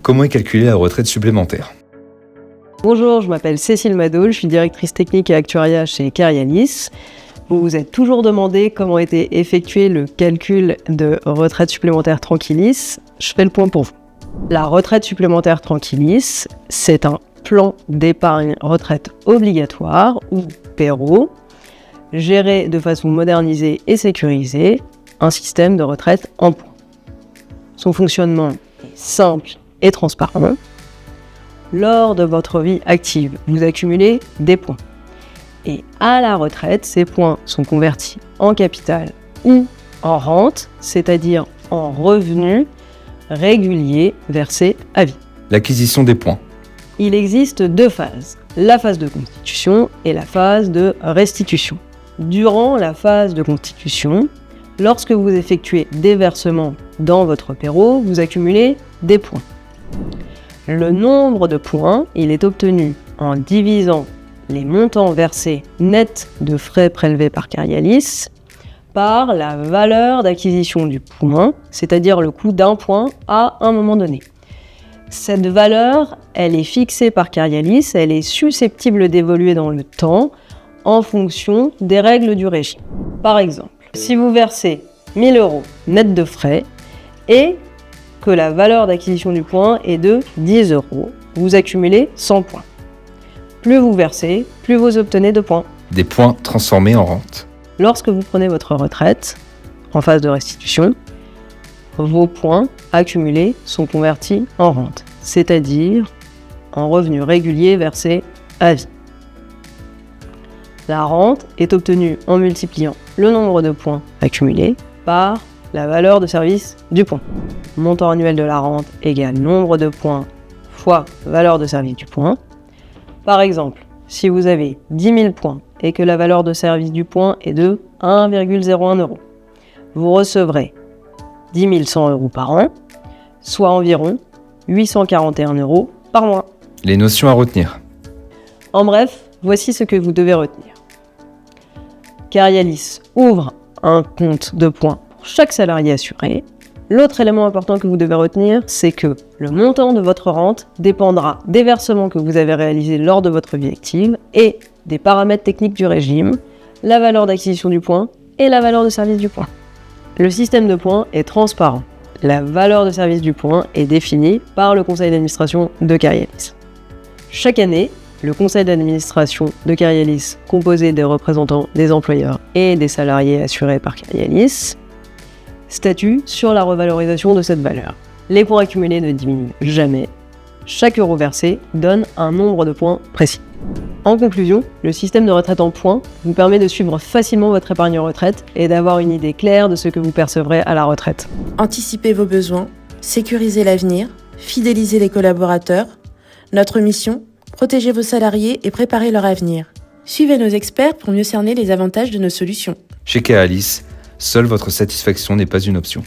comment est calculée la retraite supplémentaire? Bonjour, je m'appelle Cécile Madoul, je suis directrice technique et actuariat chez Carialis. Vous vous êtes toujours demandé comment était effectué le calcul de retraite supplémentaire Tranquillis. Je fais le point pour vous. La retraite supplémentaire Tranquillis, c'est un plan d'épargne retraite obligatoire, ou PERO, géré de façon modernisée et sécurisée, un système de retraite en points. Son fonctionnement est simple et transparent. Lors de votre vie active, vous accumulez des points. Et à la retraite, ces points sont convertis en capital ou en rente, c'est-à-dire en revenus réguliers versés à vie. L'acquisition des points. Il existe deux phases, la phase de constitution et la phase de restitution. Durant la phase de constitution, lorsque vous effectuez des versements dans votre PERO, vous accumulez des points. Le nombre de points, il est obtenu en divisant les montants versés nets de frais prélevés par Carialis par la valeur d'acquisition du point, c'est-à-dire le coût d'un point à un moment donné. Cette valeur, elle est fixée par Carialis, elle est susceptible d'évoluer dans le temps en fonction des règles du régime. Par exemple, si vous versez 1 000 € net de frais et que la valeur d'acquisition du point est de 10 €, vous accumulez 100 points. Plus vous versez, plus vous obtenez de points. Des points transformés en rente. Lorsque vous prenez votre retraite, en phase de restitution, vos points accumulés sont convertis en rente, c'est-à-dire en revenus réguliers versés à vie. La rente est obtenue en multipliant le nombre de points accumulés par la valeur de service du point. Montant annuel de la rente égale nombre de points fois valeur de service du point. Par exemple, si vous avez 10 000 points et que la valeur de service du point est de 1,01 €, vous recevrez 10 100 € par an, soit environ 841 € par mois. Les notions à retenir. En bref, voici ce que vous devez retenir. Carialis ouvre un compte de points pour chaque salarié assuré. L'autre élément important que vous devez retenir, c'est que le montant de votre rente dépendra des versements que vous avez réalisés lors de votre vie active et des paramètres techniques du régime, la valeur d'acquisition du point et la valeur de service du point. Le système de points est transparent. La valeur de service du point est définie par le conseil d'administration de Carialis. Chaque année, le conseil d'administration de Carialis, composé des représentants des employeurs et des salariés assurés par Carialis, statue sur la revalorisation de cette valeur. Les points accumulés ne diminuent jamais. Chaque euro versé donne un nombre de points précis. En conclusion, le système de retraite en points vous permet de suivre facilement votre épargne retraite et d'avoir une idée claire de ce que vous percevrez à la retraite. Anticipez vos besoins, sécurisez l'avenir, fidélisez les collaborateurs. Notre mission, protéger vos salariés et préparer leur avenir. Suivez nos experts pour mieux cerner les avantages de nos solutions. Chez Carialis, seule votre satisfaction n'est pas une option.